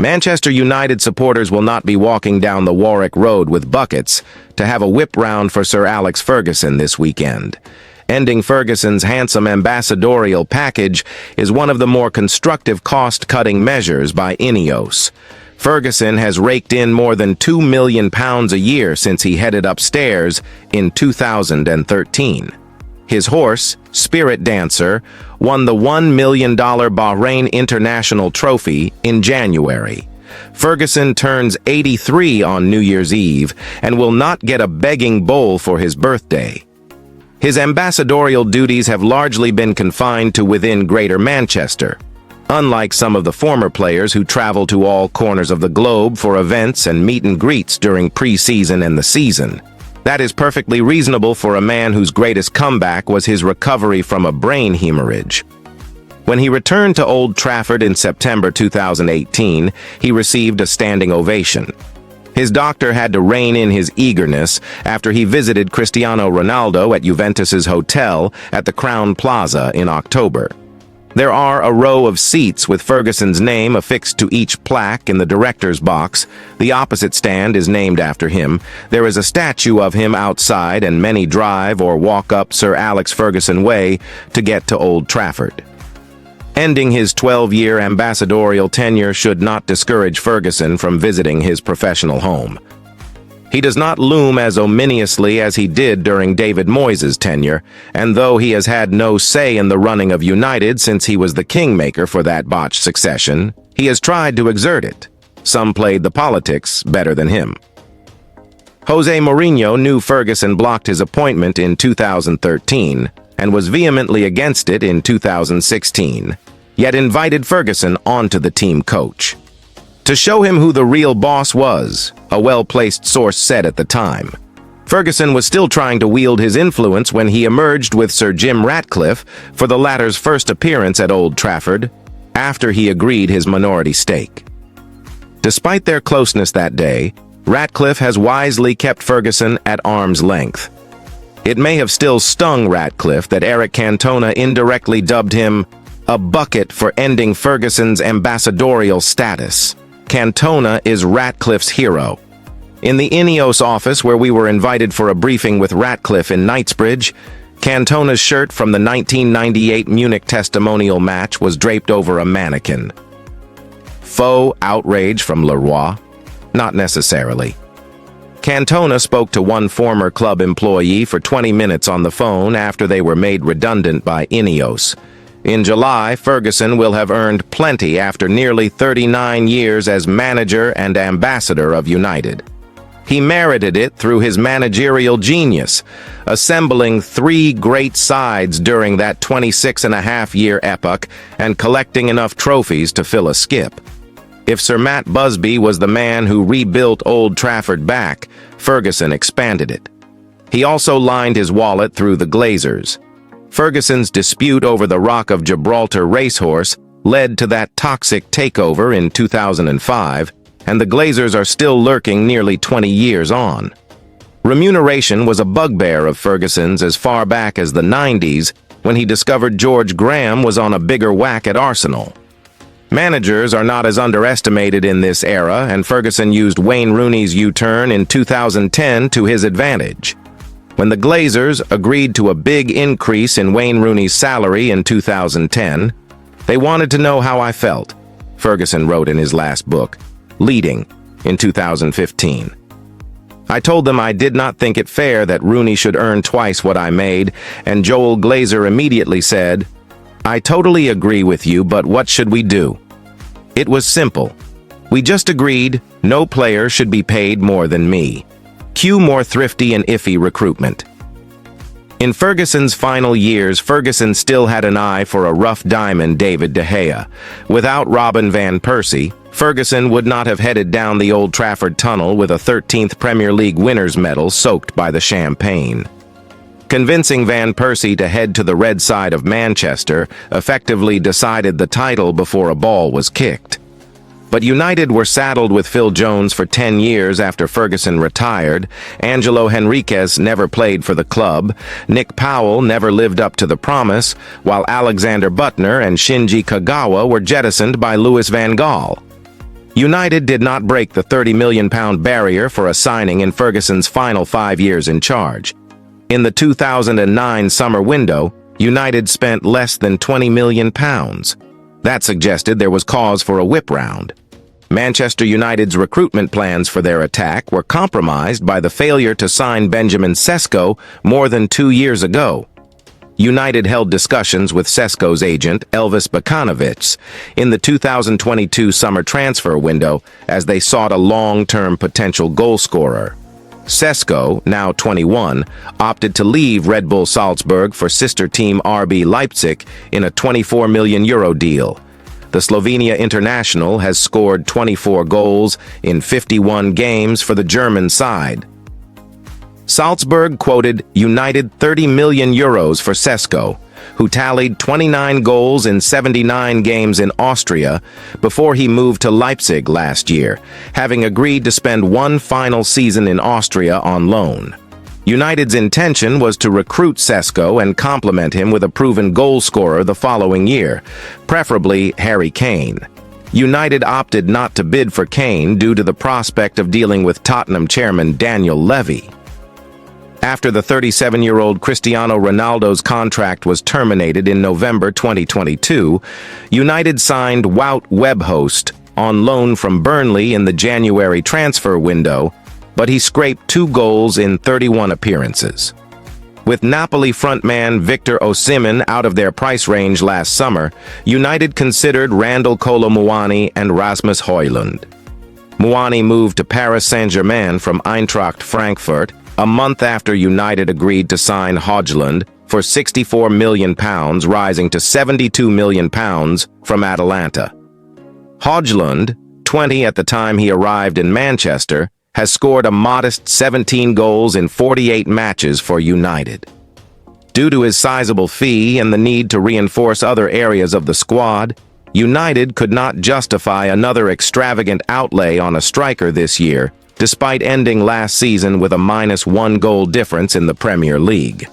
Manchester United supporters will not be walking down the Warwick Road with buckets to have a whip round for Sir Alex Ferguson this weekend. Ending Ferguson's handsome ambassadorial package is one of the more constructive cost-cutting measures by INEOS. Ferguson has raked in more than £2 million a year since he headed upstairs in 2013. His horse, Spirit Dancer, won the $1 million Bahrain International Trophy in January. Ferguson turns 83 on New Year's Eve and will not get a begging bowl for his birthday. His ambassadorial duties have largely been confined to within Greater Manchester. Unlike some of the former players who travel to all corners of the globe for events and meet and greets during pre-season and the season. That is perfectly reasonable for a man whose greatest comeback was his recovery from a brain hemorrhage. When he returned to Old Trafford in September 2018, he received a standing ovation. His doctor had to rein in his eagerness after he visited Cristiano Ronaldo at Juventus's hotel at the Crown Plaza in October. There are a row of seats with Ferguson's name affixed to each plaque in the director's box. The opposite stand is named after him. There is a statue of him outside, and many drive or walk up Sir Alex Ferguson Way to get to Old Trafford. Ending his 12-year ambassadorial tenure should not discourage Ferguson from visiting his professional home. He does not loom as ominously as he did during David Moyes' tenure, and though he has had no say in the running of United since he was the kingmaker for that botched succession, he has tried to exert it. Some played the politics better than him. Jose Mourinho knew Ferguson blocked his appointment in 2013 and was vehemently against it in 2016, yet invited Ferguson onto the team coach. To show him who the real boss was, a well-placed source said at the time. Ferguson was still trying to wield his influence when he emerged with Sir Jim Ratcliffe for the latter's first appearance at Old Trafford, after he agreed his minority stake. Despite their closeness that day, Ratcliffe has wisely kept Ferguson at arm's length. It may have still stung Ratcliffe that Eric Cantona indirectly dubbed him a bucket for ending Ferguson's ambassadorial status. Cantona is Ratcliffe's hero. In the INEOS office where we were invited for a briefing with Ratcliffe in Knightsbridge, Cantona's shirt from the 1998 Munich testimonial match was draped over a mannequin. Faux outrage from Leroy? Not necessarily. Cantona spoke to one former club employee for 20 minutes on the phone after they were made redundant by INEOS. In July, Ferguson will have earned plenty after nearly 39 years as manager and ambassador of United. He merited it through his managerial genius, assembling 3 great sides during that 26-and-a-half-year epoch and collecting enough trophies to fill a skip. If Sir Matt Busby was the man who rebuilt Old Trafford back, Ferguson expanded it. He also lined his wallet through the Glazers. Ferguson's dispute over the Rock of Gibraltar racehorse led to that toxic takeover in 2005, and the Glazers are still lurking nearly 20 years on. Remuneration was a bugbear of Ferguson's as far back as the 90s, when he discovered George Graham was on a bigger whack at Arsenal. Managers are not as underestimated in this era, and Ferguson used Wayne Rooney's U-turn in 2010 to his advantage. When the Glazers agreed to a big increase in Wayne Rooney's salary in 2010, they wanted to know how I felt, Ferguson wrote in his last book, Leading, in 2015. I told them I did not think it fair that Rooney should earn twice what I made, and Joel Glazer immediately said, I totally agree with you, but what should we do? It was simple. We just agreed no player should be paid more than me. Cue more thrifty and iffy recruitment. In Ferguson's final years, Ferguson still had an eye for a rough diamond David de Gea. Without Robin van Persie, Ferguson would not have headed down the Old Trafford tunnel with a 13th Premier League winners' medal soaked by the champagne. Convincing Van Persie to head to the red side of Manchester effectively decided the title before a ball was kicked. But United were saddled with Phil Jones for 10 years after Ferguson retired. Angelo Henriquez never played for the club. Nick Powell never lived up to the promise, while Alexander Butner and Shinji Kagawa were jettisoned by Louis van Gaal. United did not break the £30 million barrier for a signing in Ferguson's final 5 years in charge. In the 2009 summer window, United spent less than £20 million. That suggested there was cause for a whip round. Manchester United's recruitment plans for their attack were compromised by the failure to sign Benjamin Sesko more than 2 years ago. United held discussions with Sesko's agent, Elvis Bacanovic, in the 2022 summer transfer window as they sought a long-term potential goalscorer. Sesko, now 21, opted to leave Red Bull Salzburg for sister team RB Leipzig in a €24 million deal. The Slovenia international has scored 24 goals in 51 games for the German side. Salzburg quoted United €30 million for Sesko, who tallied 29 goals in 79 games in Austria before he moved to Leipzig last year, having agreed to spend one final season in Austria on loan. United's intention was to recruit Sesko and complement him with a proven goalscorer the following year, preferably Harry Kane. United opted not to bid for Kane due to the prospect of dealing with Tottenham chairman Daniel Levy. After the 37-year-old Cristiano Ronaldo's contract was terminated in November 2022, United signed Wout Weghorst on loan from Burnley in the January transfer window, but he scraped 2 goals in 31 appearances. With Napoli frontman Victor Osimhen out of their price range last summer, United considered Randal Kolo Muani and Rasmus Højlund. Muani moved to Paris Saint-Germain from Eintracht Frankfurt a month after United agreed to sign Højlund for £64 million, rising to £72 million from Atalanta. Højlund, 20 at the time he arrived in Manchester, has scored a modest 17 goals in 48 matches for United. Due to his sizable fee and the need to reinforce other areas of the squad, United could not justify another extravagant outlay on a striker this year, despite ending last season with a -1 goal difference in the Premier League.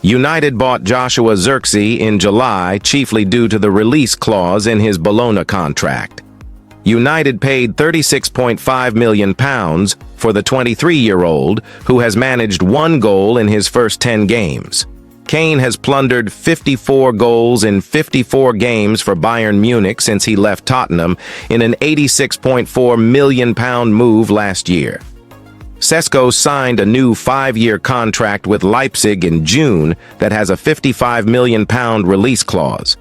United bought Joshua Zirkzee in July chiefly due to the release clause in his Bologna contract. United paid £36.5 million for the 23-year-old, who has managed 1 goal in his first 10 games. Kane has plundered 54 goals in 54 games for Bayern Munich since he left Tottenham in an £86.4 million move last year. Sesko signed a new 5-year contract with Leipzig in June that has a £55 million release clause.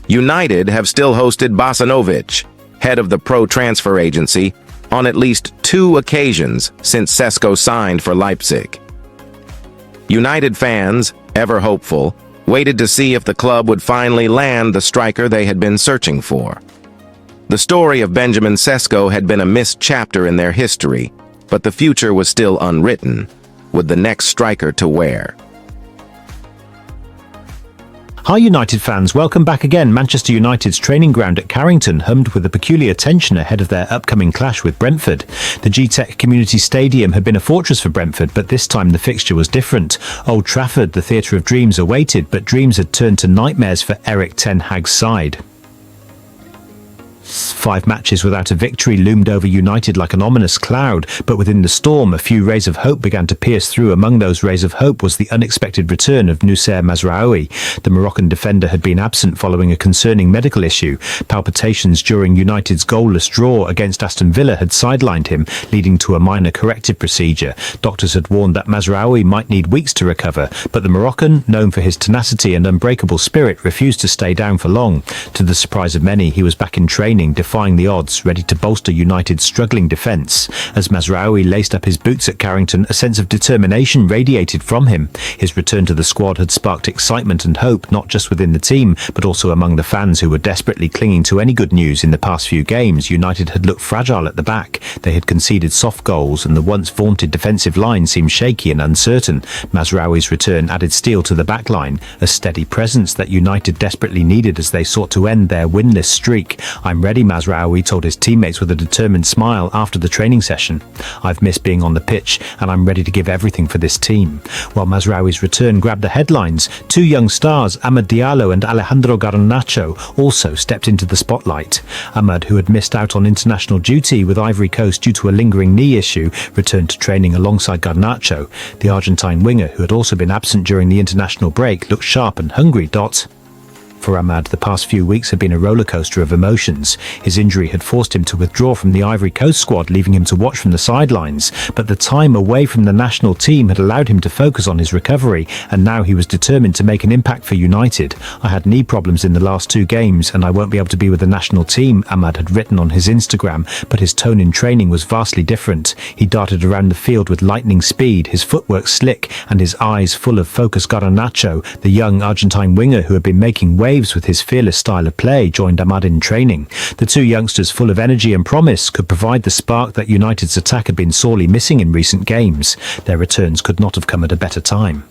United have still hosted Bosanovic, head of the pro transfer agency, on at least 2 occasions since Sesko signed for Leipzig. United fans, ever hopeful, waited to see if the club would finally land the striker they had been searching for. The story of Benjamin Sesko had been a missed chapter in their history, but the future was still unwritten, with the next striker to wear. Hi United fans, welcome back again. Manchester United's training ground at Carrington hummed with a peculiar tension ahead of their upcoming clash with Brentford. The G-Tech Community Stadium had been a fortress for Brentford, but this time the fixture was different. Old Trafford, the theatre of dreams, awaited, but dreams had turned to nightmares for Erik ten Hag's side. 5 matches without a victory loomed over United like an ominous cloud, but within the storm a few rays of hope began to pierce through. Among those rays of hope was the unexpected return of Noussair Mazraoui. The Moroccan defender had been absent following a concerning medical issue. Palpitations during United's goalless draw against Aston Villa had sidelined him, leading to a minor corrective procedure. Doctors had warned that Mazraoui might need weeks to recover, but the Moroccan, known for his tenacity and unbreakable spirit, refused to stay down for long. To the surprise of many, he was back in training, defying the odds, ready to bolster United's struggling defence. As Mazraoui laced up his boots at Carrington, a sense of determination radiated from him. His return to the squad had sparked excitement and hope, not just within the team, but also among the fans who were desperately clinging to any good news. In the past few games, United had looked fragile at the back. They had conceded soft goals, and the once vaunted defensive line seemed shaky and uncertain. Mazraoui's return added steel to the back line, a steady presence that United desperately needed as they sought to end their winless streak. "I'm ready," Mazraoui told his teammates with a determined smile after the training session. "I've missed being on the pitch and I'm ready to give everything for this team." While Mazraoui's return grabbed the headlines, two young stars, Amad Diallo and Alejandro Garnacho, also stepped into the spotlight. Amad, who had missed out on international duty with Ivory Coast due to a lingering knee issue, returned to training alongside Garnacho. The Argentine winger, who had also been absent during the international break, looked sharp and hungry. For Amad, the past few weeks had been a rollercoaster of emotions. His injury had forced him to withdraw from the Ivory Coast squad, leaving him to watch from the sidelines. But the time away from the national team had allowed him to focus on his recovery, and now he was determined to make an impact for United. "I had knee problems in the last 2 games, and I won't be able to be with the national team," Amad had written on his Instagram, but his tone in training was vastly different. He darted around the field with lightning speed, his footwork slick, and his eyes full of focus. Garnacho, the young Argentine winger who had been making waves with his fearless style of play, joined Amad in training. The two youngsters, full of energy and promise, could provide the spark that United's attack had been sorely missing in recent games. Their returns could not have come at a better time.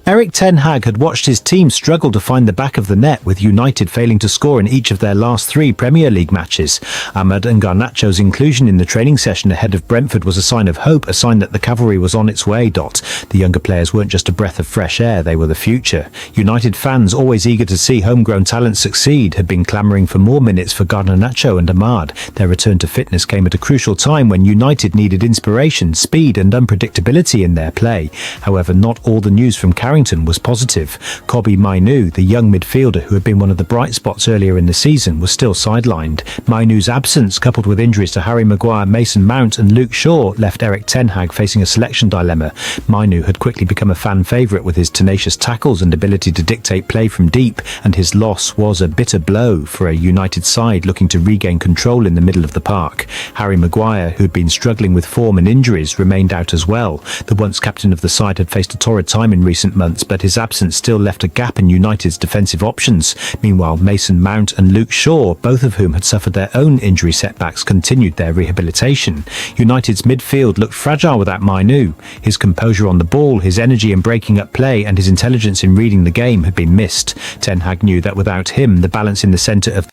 Erik Ten Hag had watched his team struggle to find the back of the net, with United failing to score in each of their last 3 Premier League matches. Amad and Garnacho's inclusion in the training session ahead of Brentford was a sign of hope, a sign that the cavalry was on its way. The younger players weren't just a breath of fresh air, they were the future. United fans, always eager to see homegrown talent succeed, had been clamouring for more minutes for Garnacho and Amad. Their return to fitness came at a crucial time when United needed inspiration, speed and unpredictability in their play. However, not all the news from Carrington was positive. Kobbie Mainoo, the young midfielder who had been one of the bright spots earlier in the season, was still sidelined. Mainoo's absence, coupled with injuries to Harry Maguire, Mason Mount and Luke Shaw, left Erik Ten Hag facing a selection dilemma. Mainoo had quickly become a fan favourite with his tenacious tackles and ability to dictate play from deep, and his loss was a bitter blow for a United side looking to regain control in the middle of the park. Harry Maguire, who had been struggling with form and injuries, remained out as well. The once captain of the side had faced a torrid time in recent months, but his absence still left a gap in United's defensive options. Meanwhile, Mason Mount and Luke Shaw, both of whom had suffered their own injury setbacks, continued their rehabilitation. United's midfield looked fragile without Mainoo. His composure on the ball, his energy in breaking up play, and his intelligence in reading the game had been missed. Ten Hag knew that without him, the balance in the centre of